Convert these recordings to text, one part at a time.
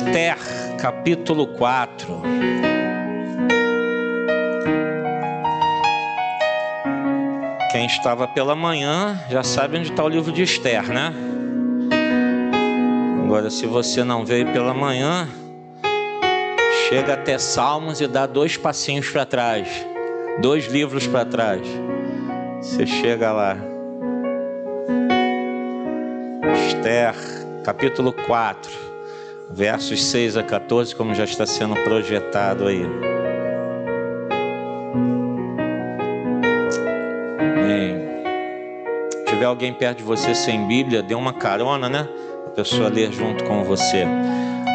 Esther, capítulo 4. Quem estava pela manhã já sabe onde está o livro de Esther, né? Agora, se você não veio pela manhã, chega até Salmos e dá 2 passinhos para trás, 2 livros para trás. Você chega lá. Esther, capítulo 4. Versos 6 a 14, como já está sendo projetado aí. Amém. Se tiver alguém perto de você sem Bíblia, dê uma carona, né? A pessoa ler junto com você.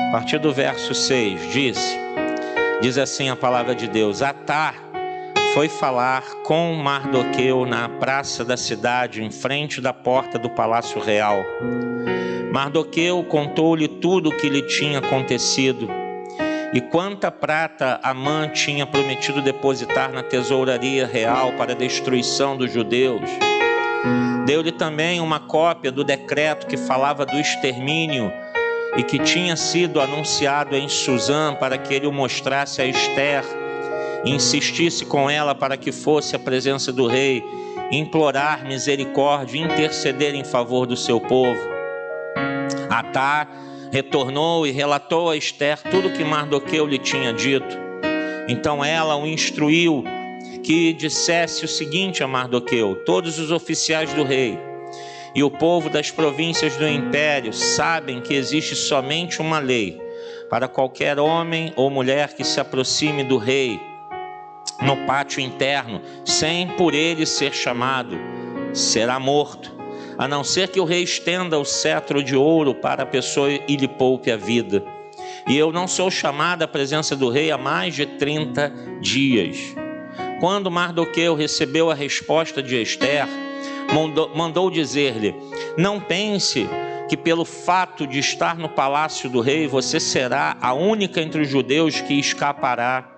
A partir do verso 6, diz assim a palavra de Deus: Atá foi falar com Mardoqueu na praça da cidade, em frente da porta do palácio real. Mardoqueu contou-lhe tudo o que lhe tinha acontecido e quanta prata Amã tinha prometido depositar na tesouraria real para a destruição dos judeus. Deu-lhe também uma cópia do decreto que falava do extermínio e que tinha sido anunciado em Susã, para que ele o mostrasse a Esther e insistisse com ela para que fosse à presença do rei, implorar misericórdia e interceder em favor do seu povo. Atá retornou e relatou a Esther tudo o que Mardoqueu lhe tinha dito. Então ela o instruiu que dissesse o seguinte a Mardoqueu: todos os oficiais do rei e o povo das províncias do império sabem que existe somente uma lei para qualquer homem ou mulher que se aproxime do rei no pátio interno, sem por ele ser chamado, será morto, a não ser que o rei estenda o cetro de ouro para a pessoa e lhe poupe a vida. E eu não sou chamado à presença do rei há mais de 30 dias. Quando Mardoqueu recebeu a resposta de Esther, mandou dizer-lhe: não pense que pelo fato de estar no palácio do rei, você será a única entre os judeus que escapará.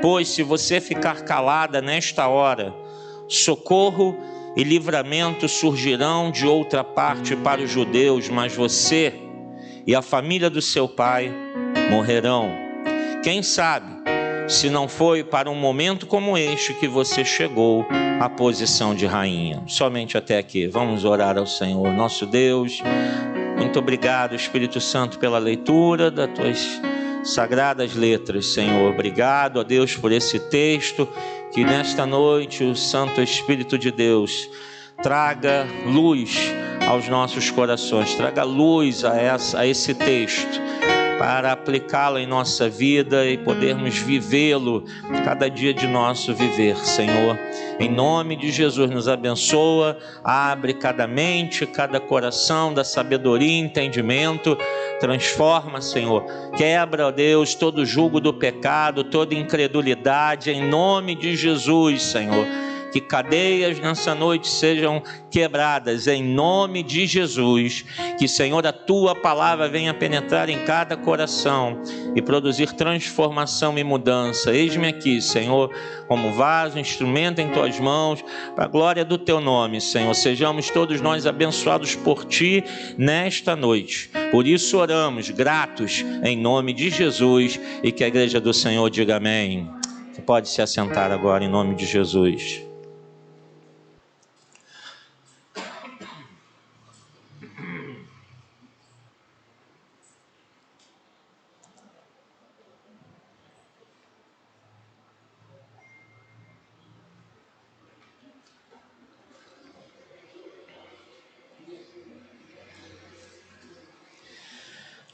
Pois se você ficar calada nesta hora, socorro e livramento surgirão de outra parte para os judeus, mas você e a família do seu pai morrerão. Quem sabe se não foi para um momento como este que você chegou à posição de rainha. Somente até aqui. Vamos orar ao Senhor. Nosso Deus, muito obrigado, Espírito Santo, pela leitura das tuas sagradas letras, Senhor. Obrigado a Deus por esse texto, que nesta noite o Santo Espírito de Deus traga luz aos nossos corações, traga luz a esse texto, para aplicá-lo em nossa vida e podermos vivê-lo cada dia de nosso viver, Senhor. Em nome de Jesus, nos abençoa, abre cada mente, cada coração da sabedoria e entendimento, transforma, Senhor, quebra, ó Deus, todo jugo do pecado, toda incredulidade, em nome de Jesus, Senhor. Que cadeias nessa noite sejam quebradas em nome de Jesus. Que, Senhor, a Tua palavra venha penetrar em cada coração e produzir transformação e mudança. Eis-me aqui, Senhor, como vaso, instrumento em Tuas mãos, para a glória do Teu nome, Senhor. Sejamos todos nós abençoados por Ti nesta noite. Por isso oramos, gratos, em nome de Jesus, e que a igreja do Senhor diga amém. Você pode se assentar agora em nome de Jesus.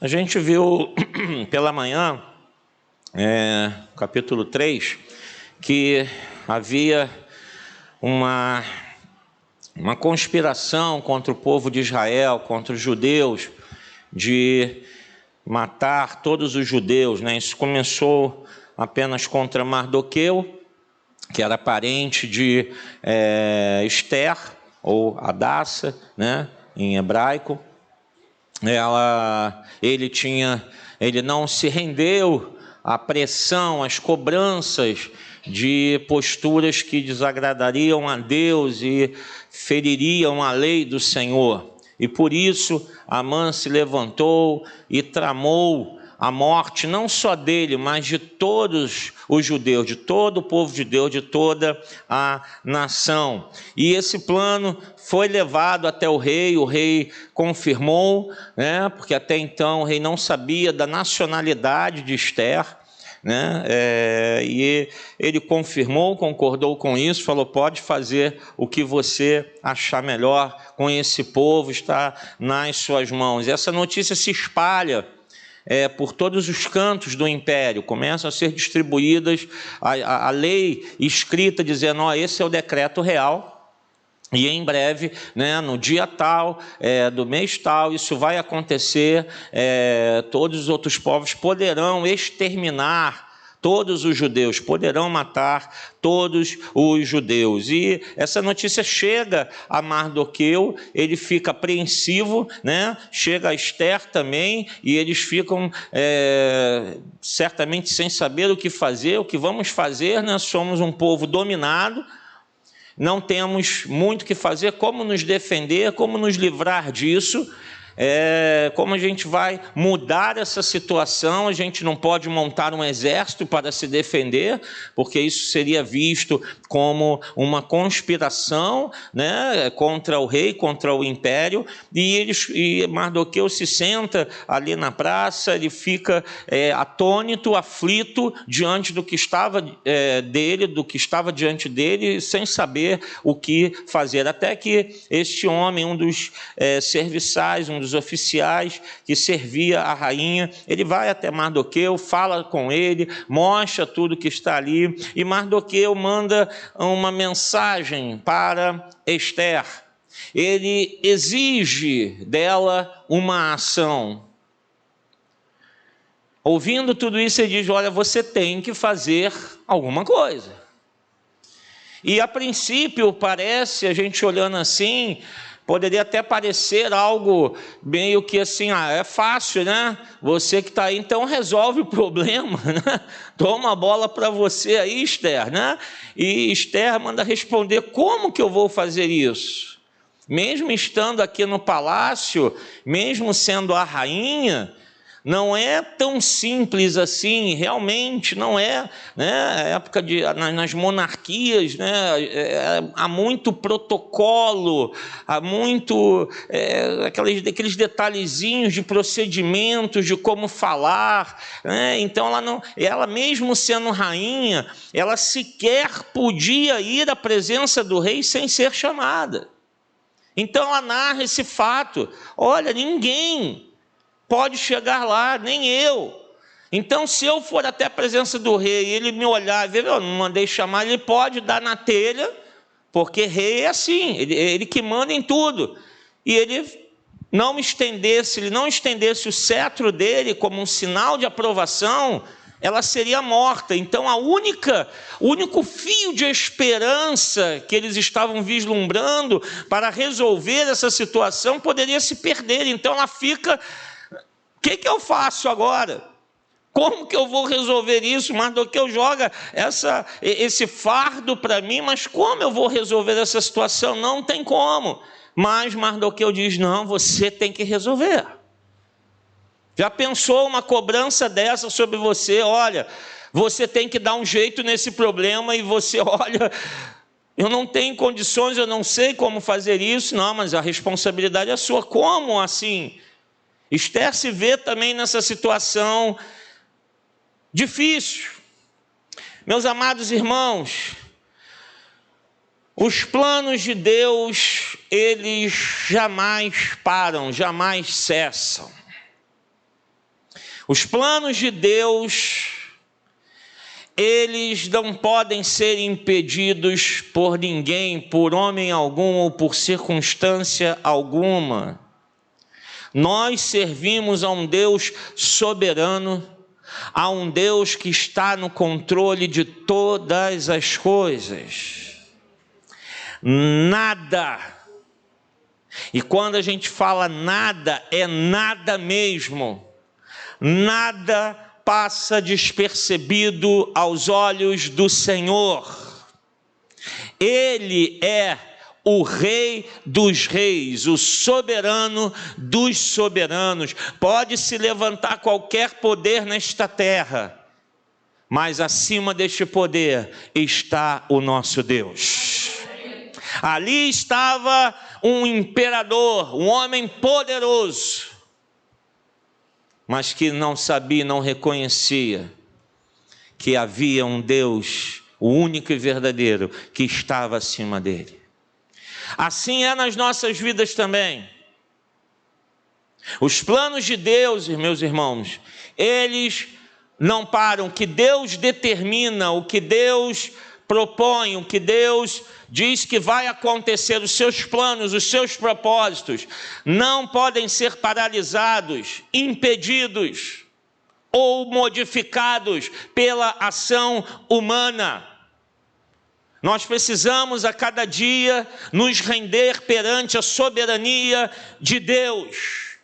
A gente viu pela manhã, capítulo 3, que havia uma conspiração contra o povo de Israel, contra os judeus, de matar todos os judeus, né? Isso começou apenas contra Mardoqueu, que era parente de Esther, ou Hadassa, né? Em hebraico. Ele não se rendeu à pressão, às cobranças de posturas que desagradariam a Deus e feririam a lei do Senhor. E por isso Amã se levantou e tramou a morte não só dele, mas de todos os judeus, de todo o povo de Deus, de toda a nação. E esse plano foi levado até o rei confirmou, né? Porque até então o rei não sabia da nacionalidade de Esther, né? E ele confirmou, concordou com isso, falou: pode fazer o que você achar melhor com esse povo, está nas suas mãos. E essa notícia se espalha por todos os cantos do império, começam a ser distribuídas a lei escrita dizendo: esse é o decreto real, e em breve, né, no dia tal, do mês tal, isso vai acontecer, todos os outros povos poderão exterminar todos os judeus, poderão matar todos os judeus. E essa notícia chega a Mardoqueu, ele fica apreensivo, né? Chega a Esther também, e eles ficam certamente sem saber o que fazer, o que vamos fazer, né? Somos um povo dominado, não temos muito o que fazer, como nos defender, como nos livrar disso. Como a gente vai mudar essa situação? A gente não pode montar um exército para se defender, porque isso seria visto como uma conspiração, né, contra o rei, contra o império. E Mardoqueu se senta ali na praça, ele fica atônito, aflito diante do que estava do que estava diante dele, sem saber o que fazer. Até que este homem, um dos serviçais, um dos oficiais que servia a rainha, ele vai até Mardoqueu, fala com ele, mostra tudo que está ali, e Mardoqueu manda uma mensagem para Esther. Ele exige dela uma ação. Ouvindo tudo isso, ele diz: olha, você tem que fazer alguma coisa. E a princípio parece, a gente olhando assim, poderia até parecer algo meio que assim: é fácil, né? Você que está aí, então resolve o problema, né? Toma a bola para você aí, Esther, né? E Esther manda responder: como que eu vou fazer isso? Mesmo estando aqui no palácio, mesmo sendo a rainha, não é tão simples assim, realmente não é, né? Época nas monarquias, né? Há muito protocolo, há muito aqueles detalhezinhos de procedimentos, de como falar, né? Então ela mesmo sendo rainha, ela sequer podia ir à presença do rei sem ser chamada. Então ela narra esse fato: olha, ninguém pode chegar lá, nem eu. Então, se eu for até a presença do rei, ele me olhar e ver: eu não mandei chamar, ele pode dar na telha, porque rei é assim, ele que manda em tudo. E ele não estendesse o cetro dele como um sinal de aprovação, ela seria morta. Então o único fio de esperança que eles estavam vislumbrando para resolver essa situação poderia se perder. Então ela fica: o que eu faço agora? Como que eu vou resolver isso? Mardoqueu joga esse fardo para mim, mas como eu vou resolver essa situação? Não tem como. Mas Mardoqueu diz: não, você tem que resolver. Já pensou uma cobrança dessa sobre você? Olha, você tem que dar um jeito nesse problema, e você: olha, eu não tenho condições, eu não sei como fazer isso. Não, mas a responsabilidade é sua. Como assim? Esther se vê também nessa situação difícil. Meus amados irmãos, os planos de Deus, eles jamais param, jamais cessam. Os planos de Deus, eles não podem ser impedidos por ninguém, por homem algum ou por circunstância alguma. Nós servimos a um Deus soberano, a um Deus que está no controle de todas as coisas. Nada, e quando a gente fala nada, é nada mesmo, nada passa despercebido aos olhos do Senhor. Ele é o Rei dos reis, o soberano dos soberanos. Pode se levantar qualquer poder nesta terra, mas acima deste poder está o nosso Deus. Ali estava um imperador, um homem poderoso, mas que não sabia, não reconhecia que havia um Deus, o único e verdadeiro, que estava acima dele. Assim é nas nossas vidas também. Os planos de Deus, meus irmãos, eles não param. O que Deus determina, o que Deus propõe, o que Deus diz que vai acontecer, os seus planos, os seus propósitos, não podem ser paralisados, impedidos ou modificados pela ação humana. Nós precisamos a cada dia nos render perante a soberania de Deus.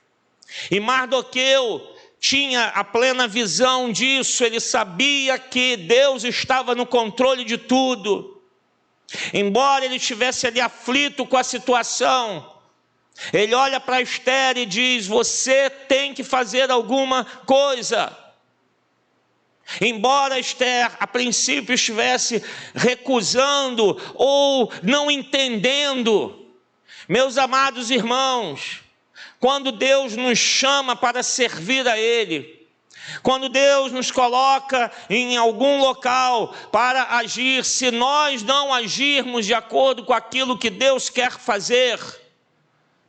E Mardoqueu tinha a plena visão disso, ele sabia que Deus estava no controle de tudo. Embora ele estivesse ali aflito com a situação, ele olha para Esther e diz: você tem que fazer alguma coisa. Embora Esther, a princípio, estivesse recusando ou não entendendo, meus amados irmãos, quando Deus nos chama para servir a Ele, quando Deus nos coloca em algum local para agir, se nós não agirmos de acordo com aquilo que Deus quer fazer,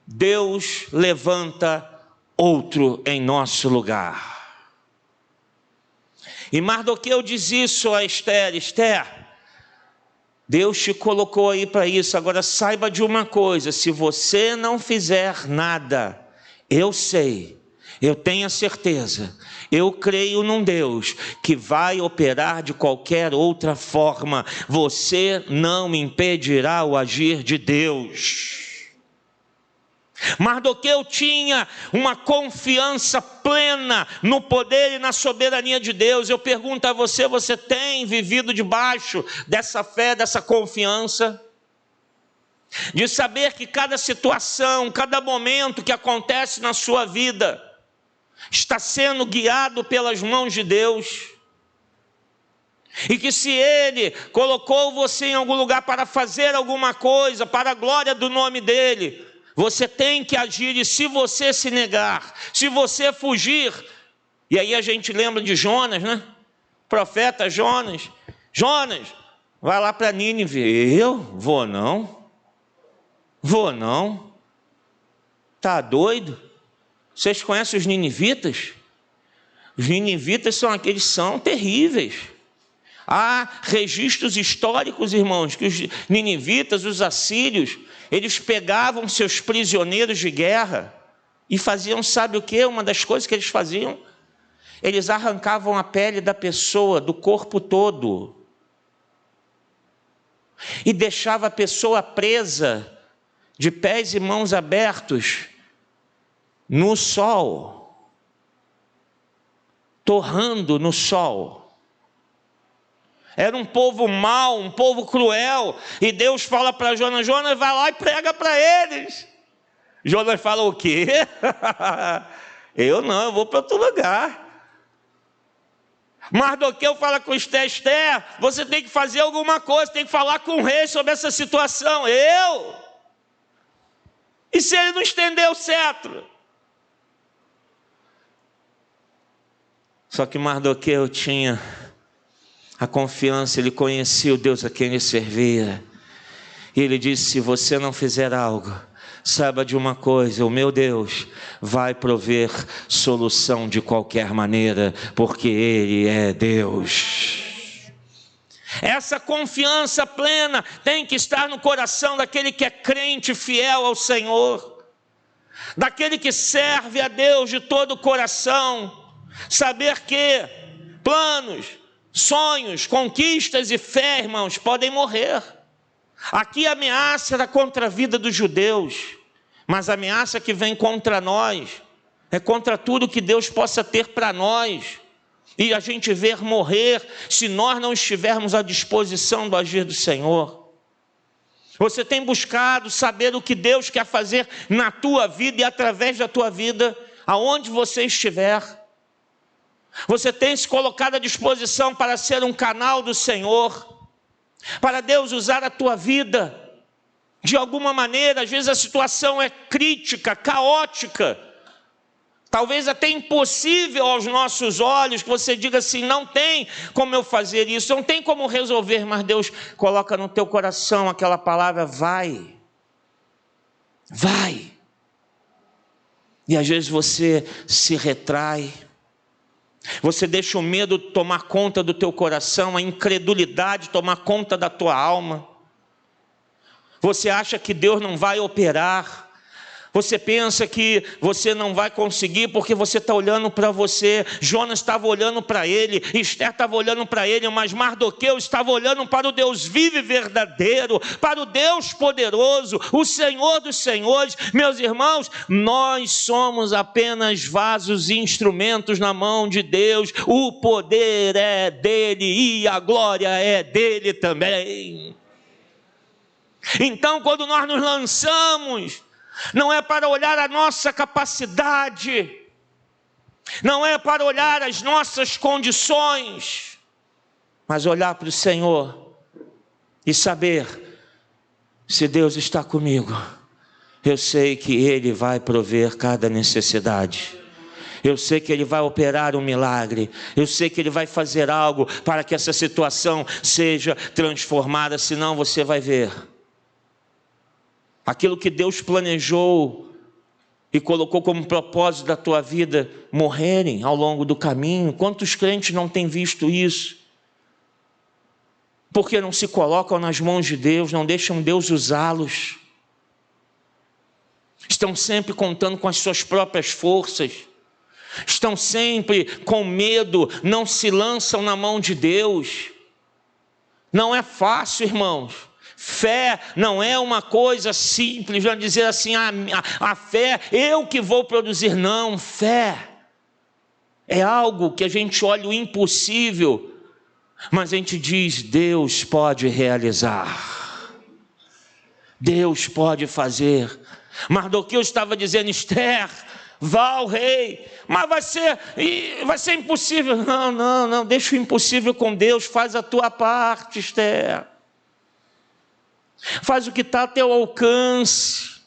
Deus levanta outro em nosso lugar. E Mardoqueu diz isso a Esther: Esther, Deus te colocou aí para isso, agora saiba de uma coisa, se você não fizer nada, eu sei, eu tenho a certeza, eu creio num Deus que vai operar de qualquer outra forma, você não impedirá o agir de Deus. Mardoqueu tinha uma confiança plena no poder e na soberania de Deus. Eu pergunto a você, você tem vivido debaixo dessa fé, dessa confiança? De saber que cada situação, cada momento que acontece na sua vida está sendo guiado pelas mãos de Deus. E que se Ele colocou você em algum lugar para fazer alguma coisa, para a glória do nome dEle, você tem que agir. E se você se negar, se você fugir, e aí a gente lembra de Jonas, né? Profeta Jonas. Jonas, vai lá para Nínive. Eu? Vou não. Vou não. Tá doido? Vocês conhecem os ninivitas? Os ninivitas são terríveis. Há registros históricos, irmãos, que os ninivitas, os assírios, eles pegavam seus prisioneiros de guerra e faziam, sabe o que? Uma das coisas que eles faziam, eles arrancavam a pele da pessoa, do corpo todo, e deixava a pessoa presa, de pés e mãos abertos, no sol, torrando no sol. Era um povo mau, um povo cruel. E Deus fala para Jonas: Jonas, vai lá e prega para eles. Jonas fala: o quê? Eu não, eu vou para outro lugar. Mardoqueu fala com Esther: Esther, você tem que fazer alguma coisa, tem que falar com o rei sobre essa situação. Eu? E se ele não estender o cetro? Só que Mardoqueu tinha a confiança, ele conhecia o Deus a quem ele servia. E ele disse: se você não fizer algo, saiba de uma coisa, o meu Deus vai prover solução de qualquer maneira, porque Ele é Deus. Essa confiança plena tem que estar no coração daquele que é crente fiel ao Senhor, daquele que serve a Deus de todo o coração. Saber que planos, sonhos, conquistas e fé, irmãos, podem morrer. Aqui a ameaça era contra a vida dos judeus, mas a ameaça que vem contra nós é contra tudo que Deus possa ter para nós, e a gente ver morrer se nós não estivermos à disposição do agir do Senhor. Você tem buscado saber o que Deus quer fazer na tua vida e através da tua vida, aonde você estiver? Você tem se colocado à disposição para ser um canal do Senhor, para Deus usar a tua vida de alguma maneira? Às vezes a situação é crítica, caótica, talvez até impossível aos nossos olhos, que você diga assim, não tem como eu fazer isso, não tem como resolver, mas Deus coloca no teu coração aquela palavra, vai. E às vezes você se retrai, você deixa o medo tomar conta do teu coração, a incredulidade tomar conta da tua alma. Você acha que Deus não vai operar, você pensa que você não vai conseguir porque você está olhando para você. Jonas estava olhando para ele, Esther estava olhando para ele, mas Mardoqueu estava olhando para o Deus vivo e verdadeiro, para o Deus poderoso, o Senhor dos senhores. Meus irmãos, nós somos apenas vasos e instrumentos na mão de Deus, o poder é dele e a glória é dele também. Então, quando nós nos lançamos, não é para olhar a nossa capacidade, não é para olhar as nossas condições, mas olhar para o Senhor e saber, se Deus está comigo, eu sei que Ele vai prover cada necessidade. Eu sei que Ele vai operar um milagre. Eu sei que Ele vai fazer algo para que essa situação seja transformada. Senão você vai ver aquilo que Deus planejou e colocou como propósito da tua vida morrerem ao longo do caminho. Quantos crentes não têm visto isso? Porque não se colocam nas mãos de Deus, não deixam Deus usá-los. Estão sempre contando com as suas próprias forças. Estão sempre com medo, não se lançam na mão de Deus. Não é fácil, irmãos. Fé não é uma coisa simples, não dizer assim, a fé, eu que vou produzir. Não, fé é algo que a gente olha o impossível, mas a gente diz, Deus pode realizar. Deus pode fazer. Mardoqueu estava dizendo, Esther, vá ao rei, mas vai ser impossível. Não, deixa o impossível com Deus, faz a tua parte, Esther. Faz o que está a teu alcance,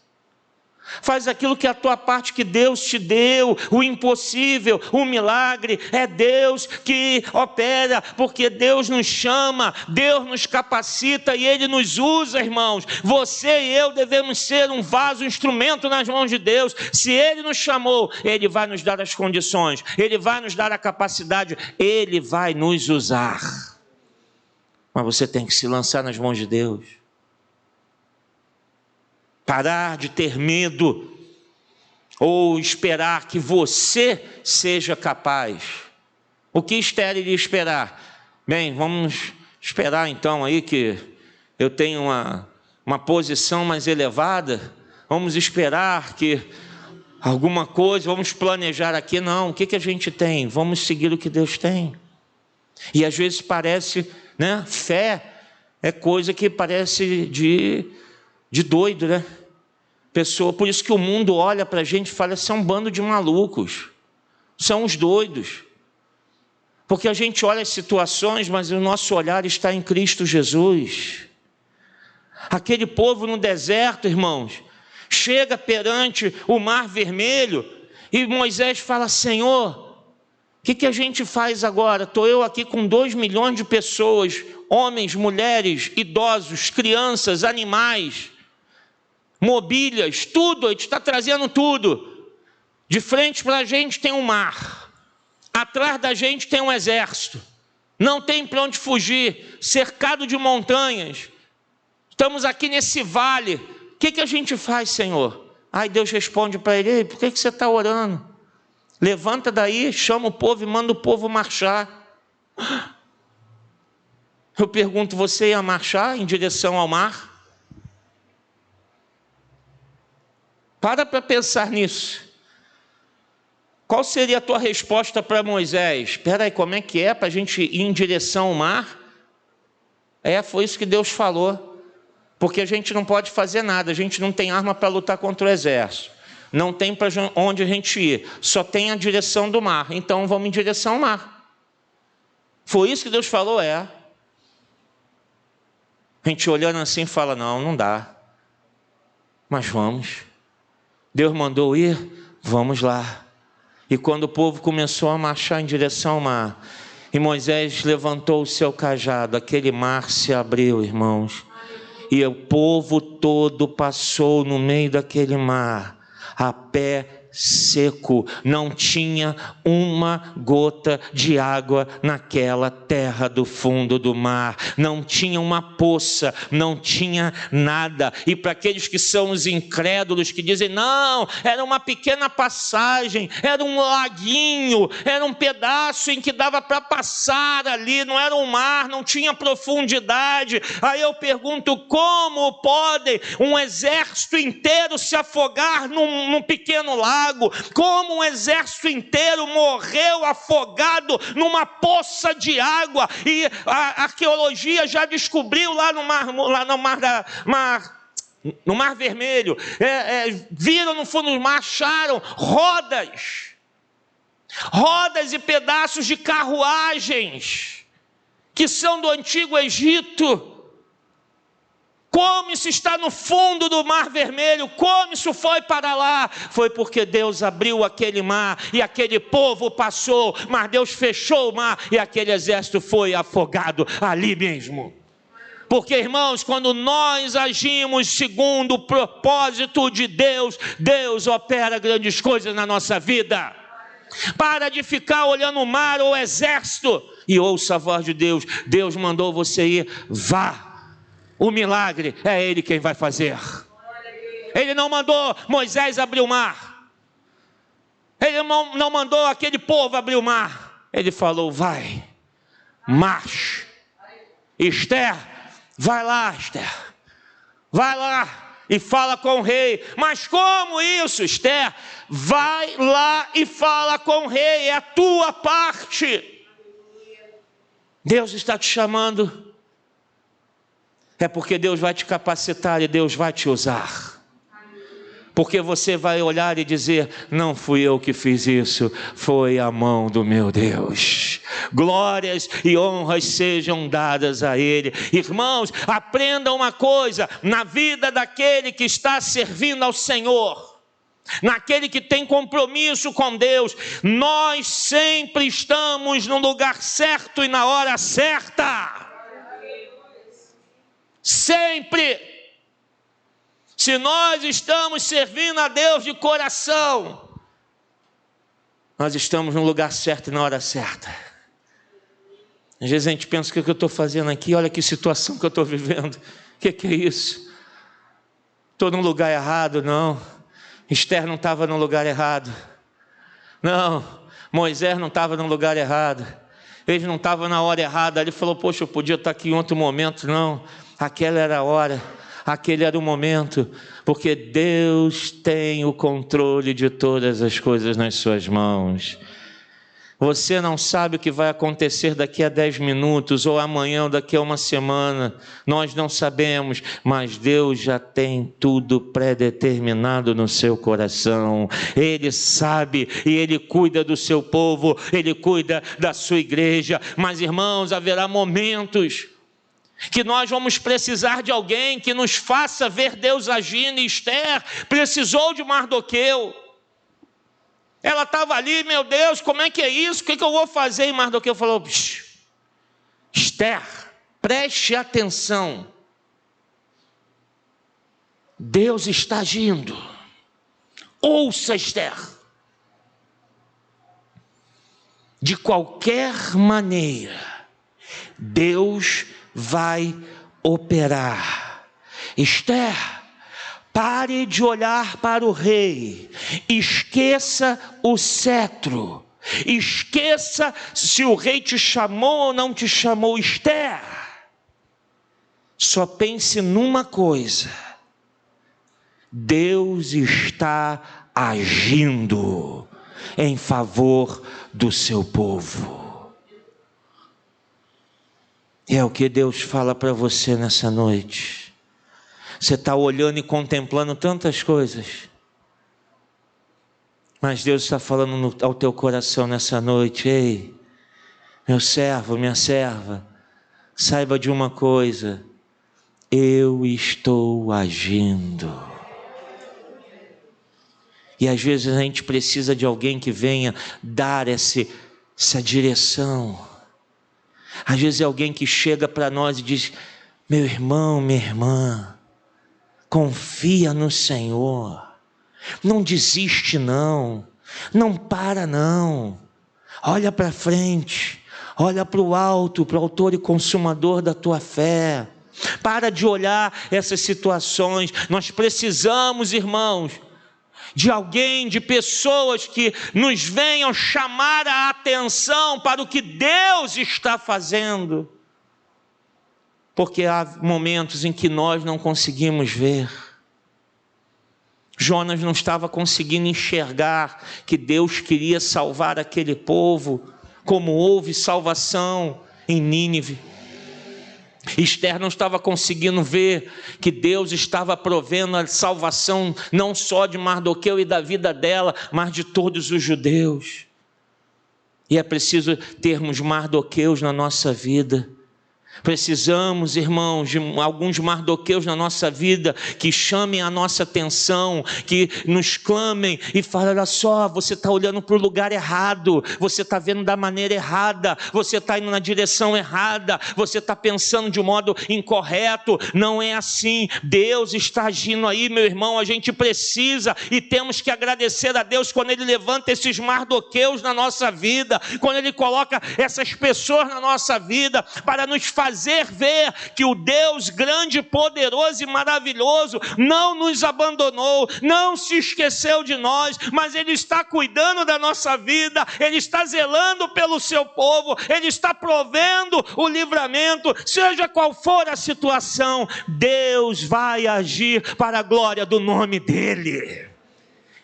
faz aquilo que é a tua parte que Deus te deu. O impossível, o milagre, é Deus que opera, porque Deus nos chama, Deus nos capacita e Ele nos usa, irmãos. Você e eu devemos ser um vaso, um instrumento nas mãos de Deus. Se Ele nos chamou, Ele vai nos dar as condições, Ele vai nos dar a capacidade, Ele vai nos usar. Mas você tem que se lançar nas mãos de Deus. Parar de ter medo ou esperar que você seja capaz. O que Esther iria esperar? Bem, vamos esperar então aí que eu tenho uma posição mais elevada. Vamos esperar que alguma coisa, vamos planejar aqui. Não, o que a gente tem? Vamos seguir o que Deus tem. E às vezes parece, né? Fé é coisa que parece de doido, né? Pessoa, por isso que o mundo olha para a gente e fala, são um bando de malucos, são os doidos. Porque a gente olha as situações, mas o nosso olhar está em Cristo Jesus. Aquele povo no deserto, irmãos, chega perante o Mar Vermelho e Moisés fala, Senhor, o que a gente faz agora? Estou eu aqui com 2 milhões de pessoas, homens, mulheres, idosos, crianças, animais, mobílias, tudo, a gente está trazendo tudo. De frente para a gente tem um mar, atrás da gente tem um exército, não tem para onde fugir, cercado de montanhas, estamos aqui nesse vale, o que a gente faz, Senhor? Aí Deus responde para ele, ei, por que você está orando? Levanta daí, chama o povo e manda o povo marchar. Eu pergunto, você ia marchar em direção ao mar? Para pensar nisso. Qual seria a tua resposta para Moisés? Espera aí, como é que é para a gente ir em direção ao mar? Foi isso que Deus falou. Porque a gente não pode fazer nada, a gente não tem arma para lutar contra o exército. Não tem para onde a gente ir, só tem a direção do mar. Então vamos em direção ao mar. Foi isso que Deus falou, A gente olhando assim fala, não dá. Mas vamos. Deus mandou ir, vamos lá. E quando o povo começou a marchar em direção ao mar, e Moisés levantou o seu cajado, aquele mar se abriu, irmãos. E o povo todo passou no meio daquele mar, a pé seco, não tinha uma gota de água naquela terra do fundo do mar, não tinha uma poça, não tinha nada. E para aqueles que são os incrédulos, que dizem, não, era uma pequena passagem, era um laguinho, era um pedaço em que dava para passar ali, não era um mar, não tinha profundidade. Aí eu pergunto, como pode um exército inteiro se afogar num pequeno lago? Como um exército inteiro morreu afogado numa poça de água? E a arqueologia já descobriu lá no Mar Vermelho, viram no fundo do mar, acharam rodas e pedaços de carruagens que são do antigo Egito. Como isso está no fundo do Mar Vermelho? Como isso foi para lá? Foi porque Deus abriu aquele mar e aquele povo passou, mas Deus fechou o mar e aquele exército foi afogado ali mesmo. Porque, irmãos, quando nós agimos segundo o propósito de Deus, Deus opera grandes coisas na nossa vida. Para de ficar olhando o mar ou o exército e ouça a voz de Deus. Deus mandou você ir, vá. O milagre é Ele quem vai fazer. Ele não mandou Moisés abrir o mar. Ele não mandou aquele povo abrir o mar. Ele falou, vai, marche. Esther, vai lá, Esther. Vai lá e fala com o rei. Mas como isso, Esther? Vai lá e fala com o rei. É a tua parte. Deus está te chamando. É porque Deus vai te capacitar e Deus vai te usar. Porque você vai olhar e dizer, não fui eu que fiz isso, foi a mão do meu Deus. Glórias e honras sejam dadas a Ele. Irmãos, aprenda uma coisa, na vida daquele que está servindo ao Senhor, naquele que tem compromisso com Deus, nós sempre estamos no lugar certo e na hora certa. Sempre. Se nós estamos servindo a Deus de coração, nós estamos no lugar certo e na hora certa. Às vezes a gente pensa, o que eu estou fazendo aqui? Olha que situação que eu estou vivendo. O que é isso? Estou num lugar errado? Não. Esther não estava no lugar errado. Não. Moisés não estava no lugar errado. Ele não estava na hora errada. Ele falou, poxa, eu podia estar aqui em outro momento. Não. Aquela era a hora, aquele era o momento, porque Deus tem o controle de todas as coisas nas suas mãos. Você não sabe o que vai acontecer daqui a 10 minutos, ou amanhã, ou daqui a uma semana. Nós não sabemos, mas Deus já tem tudo pré-determinado no seu coração. Ele sabe e Ele cuida do seu povo, Ele cuida da sua igreja. Mas, irmãos, haverá momentos que nós vamos precisar de alguém que nos faça ver Deus agindo. E Esther precisou de Mardoqueu. Ela estava ali, meu Deus, como é que é isso? O que eu vou fazer? E Mardoqueu falou, Esther, preste atenção. Deus está agindo. Ouça, Esther. De qualquer maneira, Deus vai operar. Esther, pare de olhar para o rei, esqueça o cetro, esqueça se o rei te chamou ou não te chamou. Esther, só pense numa coisa: Deus está agindo em favor do seu povo. É o que Deus fala para você nessa noite. Você está olhando e contemplando tantas coisas. Mas Deus está falando ao teu coração nessa noite: ei, meu servo, minha serva, saiba de uma coisa, eu estou agindo. E às vezes a gente precisa de alguém que venha dar essa direção. Às vezes é alguém que chega para nós e diz: meu irmão, minha irmã, confia no Senhor, não desiste não para não, olha para frente, olha para o alto, para o autor e consumador da tua fé. Para de olhar essas situações. Nós precisamos, irmãos, de alguém, de pessoas que nos venham chamar a atenção para o que Deus está fazendo. Porque há momentos em que nós não conseguimos ver. Jonas não estava conseguindo enxergar que Deus queria salvar aquele povo, como houve salvação em Nínive. Esther não estava conseguindo ver que Deus estava provendo a salvação não só de Mardoqueu e da vida dela, mas de todos os judeus. E é preciso termos Mardoqueus na nossa vida. Precisamos, irmãos, de alguns Mardoqueus na nossa vida que chamem a nossa atenção, que nos clamem e falem: olha só, você está olhando para o lugar errado, você está vendo da maneira errada, você está indo na direção errada, você está pensando de um modo incorreto, não é assim, Deus está agindo aí, meu irmão. A gente precisa e temos que agradecer a Deus quando Ele levanta esses Mardoqueus na nossa vida, quando Ele coloca essas pessoas na nossa vida para nos fazer ver que o Deus grande, poderoso e maravilhoso não nos abandonou, não se esqueceu de nós, mas Ele está cuidando da nossa vida, Ele está zelando pelo seu povo, Ele está provendo o livramento, seja qual for a situação, Deus vai agir para a glória do nome dEle.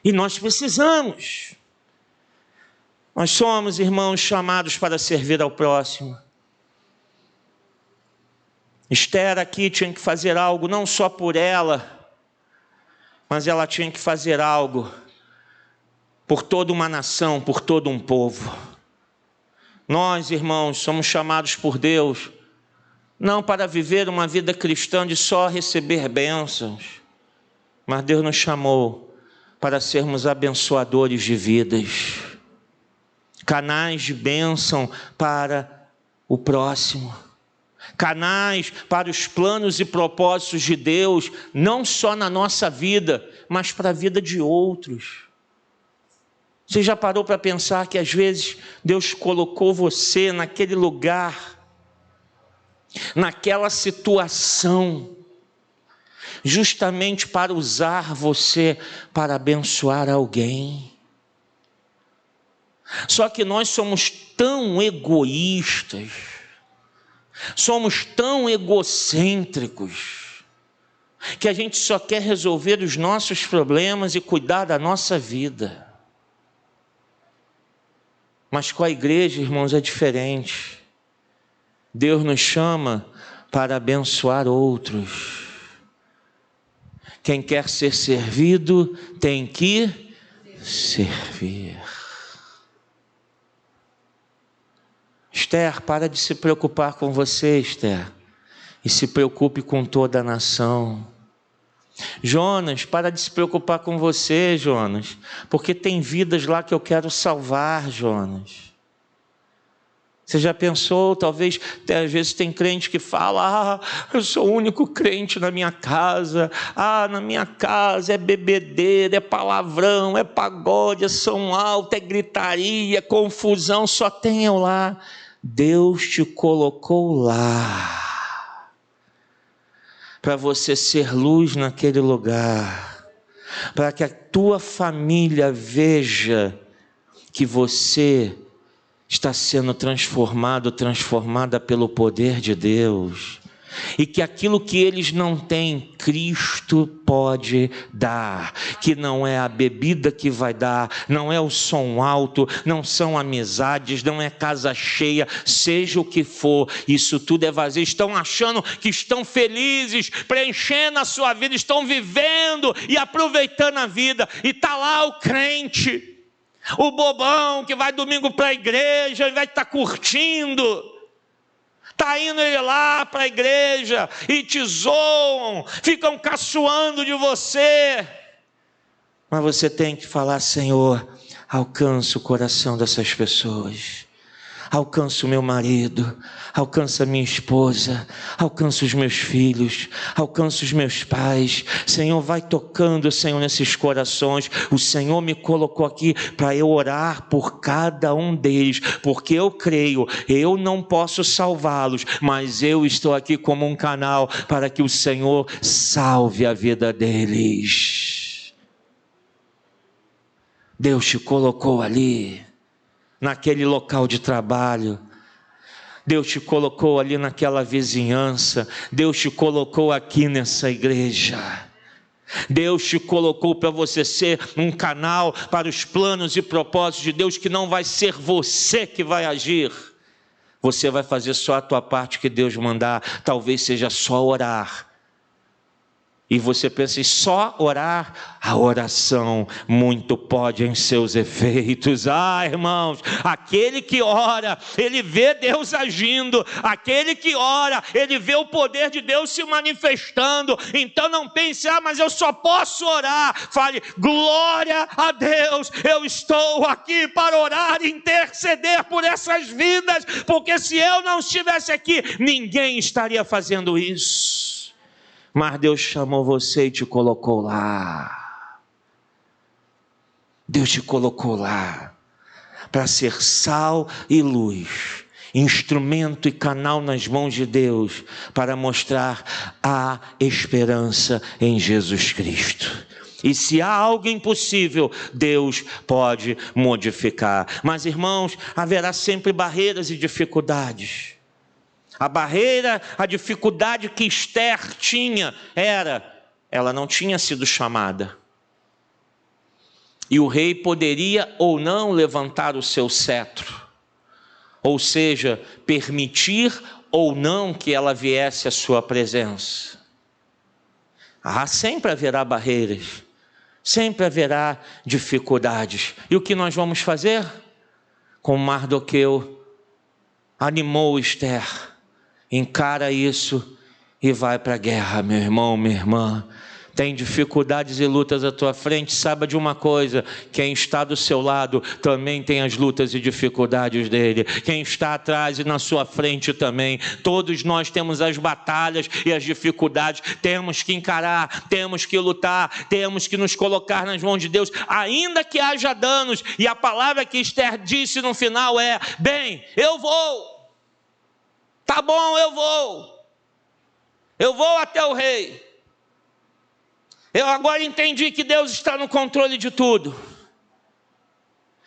E nós precisamos. Nós somos, irmãos, chamados para servir ao próximo. Esther aqui tinha que fazer algo não só por ela, mas ela tinha que fazer algo por toda uma nação, por todo um povo. Nós, irmãos, somos chamados por Deus não para viver uma vida cristã de só receber bênçãos, mas Deus nos chamou para sermos abençoadores de vidas, canais de bênção para o próximo. Canais para os planos e propósitos de Deus, não só na nossa vida, mas para a vida de outros. Você já parou para pensar que às vezes Deus colocou você naquele lugar, naquela situação, justamente para usar você para abençoar alguém? Só que nós somos tão egoístas, somos tão egocêntricos, que a gente só quer resolver os nossos problemas e cuidar da nossa vida. Mas com a igreja, irmãos, é diferente. Deus nos chama para abençoar outros. Quem quer ser servido tem que servir. Esther, para de se preocupar com você, Esther, e se preocupe com toda a nação. Jonas, para de se preocupar com você, Jonas, porque tem vidas lá que eu quero salvar, Jonas. Você já pensou, talvez, às vezes tem crente que fala: eu sou o único crente na minha casa, na minha casa é bebedeira, é palavrão, é pagode, é som alto, é gritaria, é confusão, só tem eu lá. Deus te colocou lá para você ser luz naquele lugar, para que a tua família veja que você está sendo transformada pelo poder de Deus. e que aquilo que eles não têm, Cristo pode dar, que não é a bebida que vai dar, não é o som alto, não são amizades, não é casa cheia, seja o que for, isso tudo é vazio. Estão achando que estão felizes, preenchendo a sua vida, estão vivendo e aproveitando a vida, e está lá o crente, o bobão que vai domingo para a igreja e vai estar curtindo. Está indo ele lá para a igreja e te zoam, ficam caçoando de você. Mas você tem que falar: Senhor, alcança o coração dessas pessoas. Alcança o meu marido, alcança a minha esposa, alcança os meus filhos, alcança os meus pais. Senhor, vai tocando, Senhor, nesses corações. O Senhor me colocou aqui para eu orar por cada um deles, porque eu creio, eu não posso salvá-los, mas eu estou aqui como um canal para que o Senhor salve a vida deles. Deus te colocou ali, naquele local de trabalho, Deus te colocou ali naquela vizinhança, Deus te colocou aqui nessa igreja, Deus te colocou para você ser um canal para os planos e propósitos de Deus, que não vai ser você que vai agir, você vai fazer só a tua parte que Deus mandar, talvez seja só orar. E você pensa em só orar, a oração muito pode em seus efeitos. Irmãos, aquele que ora, ele vê Deus agindo. Aquele que ora, ele vê o poder de Deus se manifestando. Então não pense: mas eu só posso orar. Fale: glória a Deus, eu estou aqui para orar e interceder por essas vidas, porque se eu não estivesse aqui, ninguém estaria fazendo isso. Mas Deus chamou você e te colocou lá. Deus te colocou lá para ser sal e luz, instrumento e canal nas mãos de Deus, para mostrar a esperança em Jesus Cristo. E se há algo impossível, Deus pode modificar. Mas, irmãos, haverá sempre barreiras e dificuldades. A barreira, a dificuldade que Esther tinha ela não tinha sido chamada. E o rei poderia ou não levantar o seu cetro, ou seja, permitir ou não que ela viesse à sua presença. Sempre haverá barreiras, sempre haverá dificuldades. E o que nós vamos fazer? Como Mardoqueu animou Esther: encara isso e vai para a guerra, meu irmão, minha irmã. Tem dificuldades e lutas à tua frente, saiba de uma coisa: quem está do seu lado também tem as lutas e dificuldades dele. Quem está atrás e na sua frente também. Todos nós temos as batalhas e as dificuldades, temos que encarar, temos que lutar, temos que nos colocar nas mãos de Deus, ainda que haja danos. E a palavra que Esther disse no final é: bem, eu vou. Tá bom, eu vou até o rei. Eu agora entendi que Deus está no controle de tudo.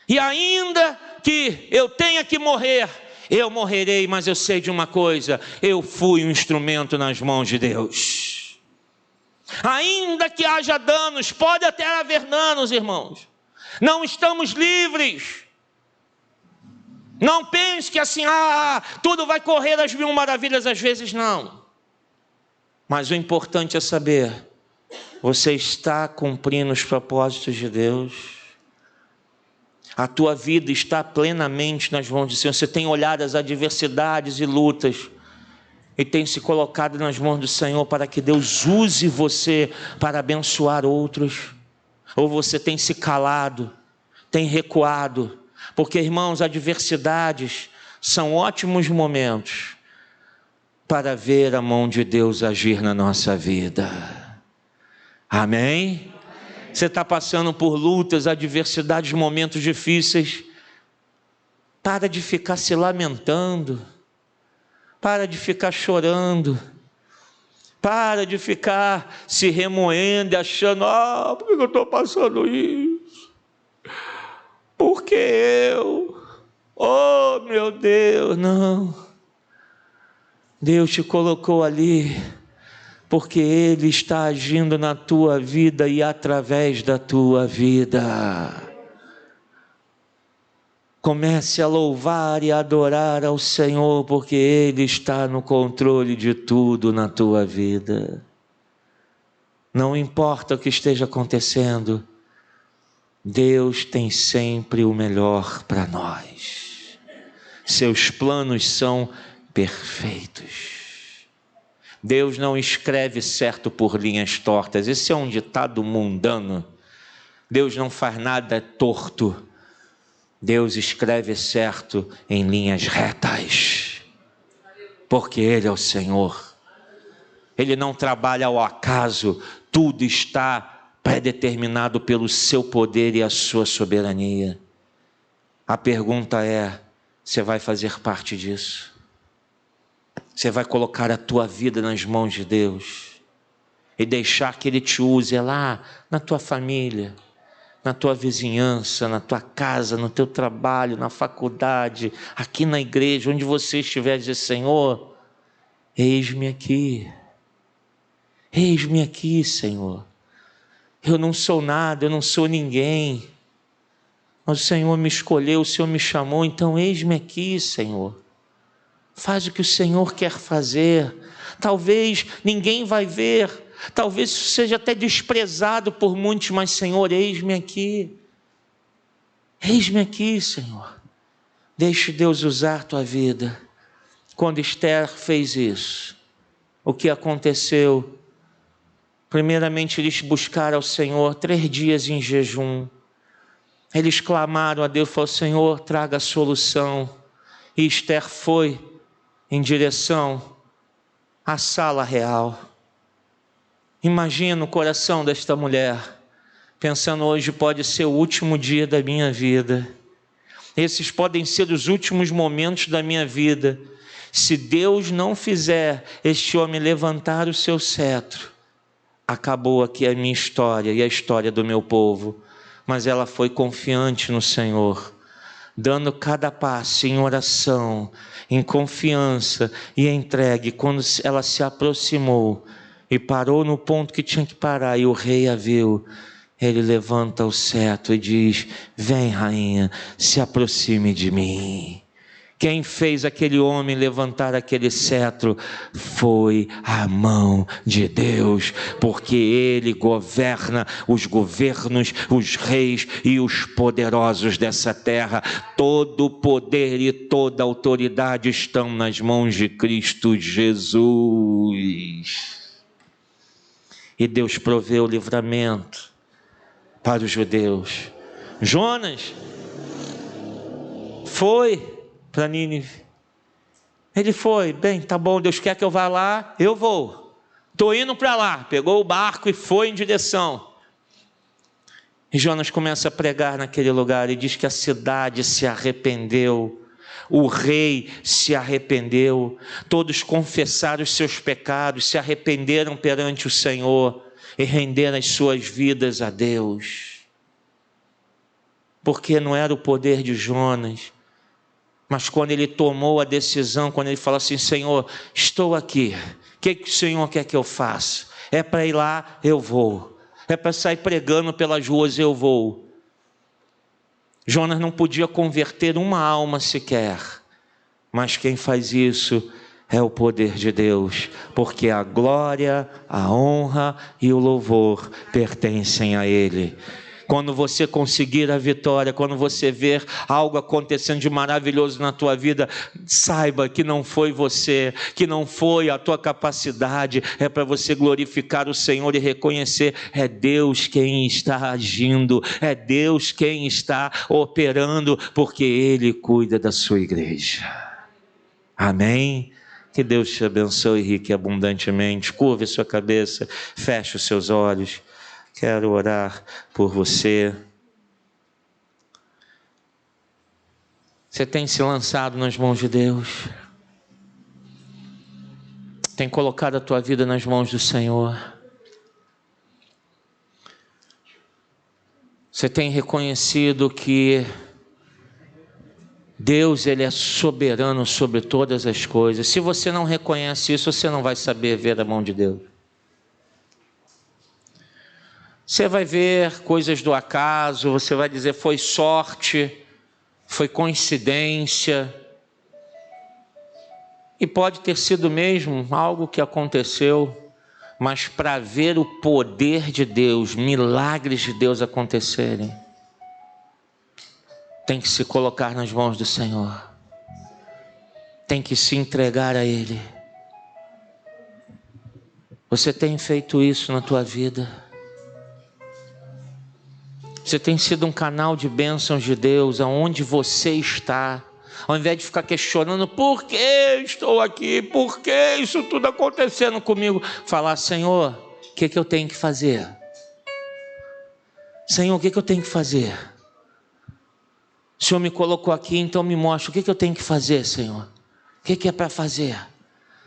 E ainda que eu tenha que morrer, eu morrerei, mas eu sei de uma coisa: eu fui um instrumento nas mãos de Deus. Ainda que haja danos, pode até haver danos, irmãos, não estamos livres. Não pense que assim, tudo vai correr às mil maravilhas, às vezes não. Mas o importante é saber: você está cumprindo os propósitos de Deus? A tua vida está plenamente nas mãos do Senhor? Você tem olhado as adversidades e lutas e tem se colocado nas mãos do Senhor para que Deus use você para abençoar outros? Ou você tem se calado, tem recuado? Porque, irmãos, adversidades são ótimos momentos para ver a mão de Deus agir na nossa vida. Amém? Você está passando por lutas, adversidades, momentos difíceis. Para de ficar se lamentando. Para de ficar chorando. Para de ficar se remoendo, achando: por que eu estou passando isso? Por que eu? Oh, meu Deus, não. Deus te colocou ali porque Ele está agindo na tua vida e através da tua vida. Comece a louvar e adorar ao Senhor, porque Ele está no controle de tudo na tua vida. Não importa o que esteja acontecendo, Deus tem sempre o melhor para nós. Seus planos são perfeitos. Deus não escreve certo por linhas tortas. Esse é um ditado mundano. Deus não faz nada torto. Deus escreve certo em linhas retas, porque Ele é o Senhor. Ele não trabalha ao acaso, tudo está predeterminado pelo seu poder e a sua soberania. A pergunta é: você vai fazer parte disso? Você vai colocar a tua vida nas mãos de Deus e deixar que Ele te use lá na tua família, na tua vizinhança, na tua casa, no teu trabalho, na faculdade, aqui na igreja, onde você estiver, dizer: Senhor, eis-me aqui, Senhor. Eu não sou nada, eu não sou ninguém, mas o Senhor me escolheu, o Senhor me chamou, então eis-me aqui, Senhor. Faz o que o Senhor quer fazer. Talvez ninguém vai ver, talvez seja até desprezado por muitos, mas Senhor, eis-me aqui. Eis-me aqui, Senhor. Deixe Deus usar tua vida. Quando Esther fez isso, o que aconteceu? Primeiramente, eles buscaram ao Senhor 3 dias em jejum. Eles clamaram a Deus, falaram: Senhor, traga a solução. E Esther foi em direção à sala real. Imagina o coração desta mulher, pensando: hoje pode ser o último dia da minha vida. Esses podem ser os últimos momentos da minha vida. Se Deus não fizer este homem levantar o seu cetro, acabou aqui a minha história e a história do meu povo. Mas ela foi confiante no Senhor, dando cada passo em oração, em confiança e entregue. Quando ela se aproximou e parou no ponto que tinha que parar, e o rei a viu, ele levanta o cetro e diz: vem, rainha, se aproxime de mim. Quem fez aquele homem levantar aquele cetro foi a mão de Deus, porque Ele governa os governos, os reis e os poderosos dessa terra. Todo o poder e toda a autoridade estão nas mãos de Cristo Jesus. E Deus proveu o livramento para os judeus. Jonas foi para Nínive. Ele foi: bem, tá bom, Deus quer que eu vá lá, eu vou. Estou indo para lá. Pegou o barco e foi em direção. E Jonas começa a pregar naquele lugar e diz que a cidade se arrependeu. O rei se arrependeu. Todos confessaram os seus pecados, se arrependeram perante o Senhor e renderam as suas vidas a Deus. Porque não era o poder de Jonas, mas quando ele tomou a decisão, quando ele falou assim: Senhor, estou aqui, o que o Senhor quer que eu faça? É para ir lá, eu vou. É para sair pregando pelas ruas, eu vou. Jonas não podia converter uma alma sequer, mas quem faz isso é o poder de Deus, porque a glória, a honra e o louvor pertencem a Ele. Quando você conseguir a vitória, quando você ver algo acontecendo de maravilhoso na tua vida, saiba que não foi você, que não foi a tua capacidade, é para você glorificar o Senhor e reconhecer: é Deus quem está agindo, é Deus quem está operando, porque Ele cuida da sua igreja. Amém? Que Deus te abençoe rique e abundantemente. Curve sua cabeça, feche os seus olhos. Quero orar por você. Você tem se lançado nas mãos de Deus? Tem colocado a tua vida nas mãos do Senhor? Você tem reconhecido que Deus, Ele é soberano sobre todas as coisas. Se você não reconhece isso, você não vai saber ver a mão de Deus. Você vai ver coisas do acaso, você vai dizer foi sorte, foi coincidência. E pode ter sido mesmo algo que aconteceu, mas para ver o poder de Deus, milagres de Deus acontecerem, tem que se colocar nas mãos do Senhor. Tem que se entregar a Ele. Você tem feito isso na tua vida? Você tem sido um canal de bênçãos de Deus aonde você está? Ao invés de ficar questionando por que estou aqui, por que isso tudo acontecendo comigo, falar: Senhor, o que eu tenho que fazer? Senhor, o que eu tenho que fazer? O Senhor me colocou aqui, então me mostra o que eu tenho que fazer, Senhor. O que é para fazer?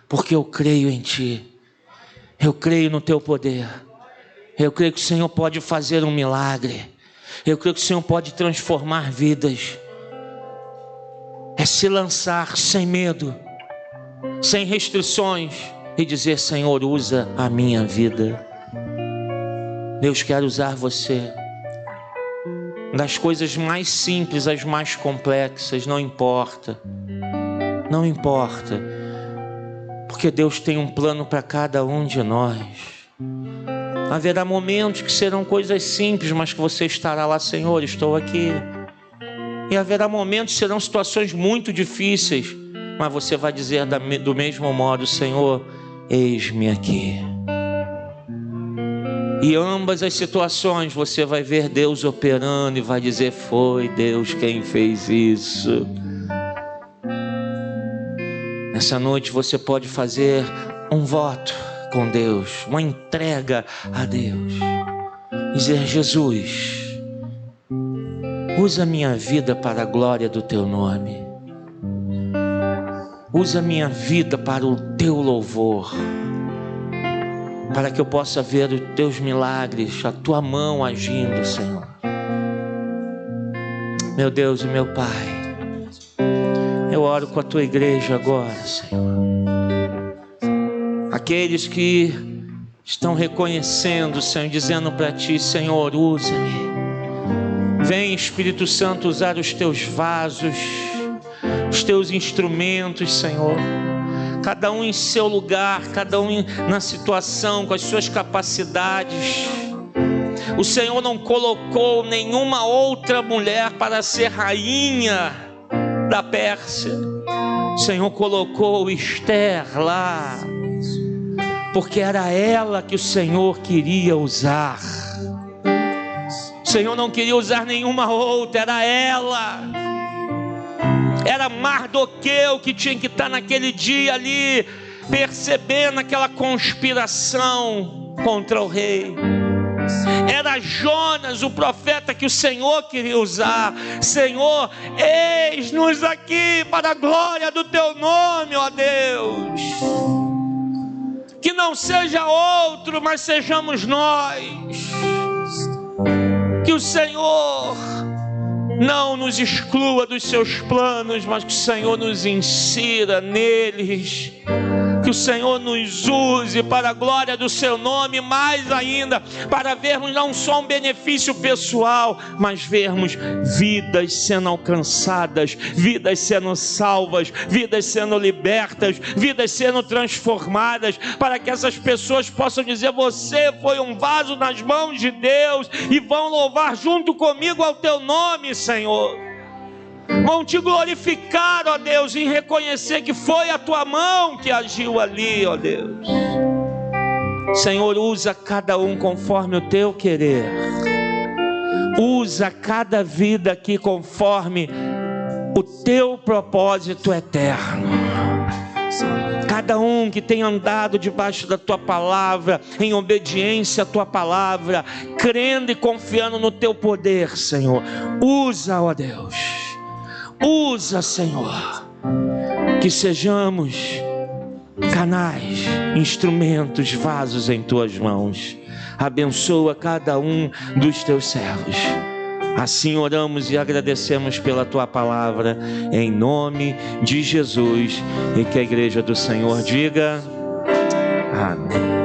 Porque eu creio em Ti. Eu creio no Teu poder. Eu creio que o Senhor pode fazer um milagre. Eu creio que o Senhor pode transformar vidas. É se lançar sem medo, sem restrições e dizer: Senhor, usa a minha vida. Deus quer usar você. Das coisas mais simples às mais complexas, não importa. Não importa. Porque Deus tem um plano para cada um de nós. Haverá momentos que serão coisas simples, mas que você estará lá: Senhor, estou aqui. E haverá momentos que serão situações muito difíceis, mas você vai dizer do mesmo modo: Senhor, eis-me aqui. E ambas as situações você vai ver Deus operando e vai dizer: foi Deus quem fez isso. Nessa noite você pode fazer um voto com Deus, uma entrega a Deus. Dizer: Jesus, usa minha vida para a glória do Teu nome. Usa minha vida para o Teu louvor. Para que eu possa ver os Teus milagres, a Tua mão agindo, Senhor. Meu Deus e meu Pai, eu oro com a Tua igreja agora, Senhor. Aqueles que estão reconhecendo, Senhor, dizendo para Ti: Senhor, usa-me. Vem, Espírito Santo, usar os Teus vasos, os Teus instrumentos, Senhor. Cada um em seu lugar, cada um na situação, com as suas capacidades. O Senhor não colocou nenhuma outra mulher para ser rainha da Pérsia. O Senhor colocou Esther lá, porque era ela que o Senhor queria usar. O Senhor não queria usar nenhuma outra, era ela. Era Mardoqueu que tinha que estar naquele dia ali, percebendo aquela conspiração contra o rei. Era Jonas, o profeta que o Senhor queria usar. Senhor, eis-nos aqui para a glória do Teu nome, ó Deus. Que não seja outro, mas sejamos nós. Que o Senhor não nos exclua dos Seus planos, mas que o Senhor nos insira neles. Que o Senhor nos use para a glória do Seu nome, mais ainda, para vermos não só um benefício pessoal, mas vermos vidas sendo alcançadas, vidas sendo salvas, vidas sendo libertas, vidas sendo transformadas, para que essas pessoas possam dizer: você foi um vaso nas mãos de Deus, e vão louvar junto comigo ao Teu nome, Senhor. Vão Te glorificar, ó Deus, em reconhecer que foi a Tua mão que agiu ali, ó Deus. Senhor, usa cada um conforme o Teu querer. Usa cada vida aqui conforme o Teu propósito eterno. Cada um que tem andado debaixo da Tua palavra, em obediência à Tua palavra, crendo e confiando no Teu poder, Senhor. Usa, ó Deus. Usa, Senhor, que sejamos canais, instrumentos, vasos em Tuas mãos. Abençoa cada um dos Teus servos. Assim oramos e agradecemos pela tua palavra, em nome de Jesus, e que a igreja do Senhor diga amém.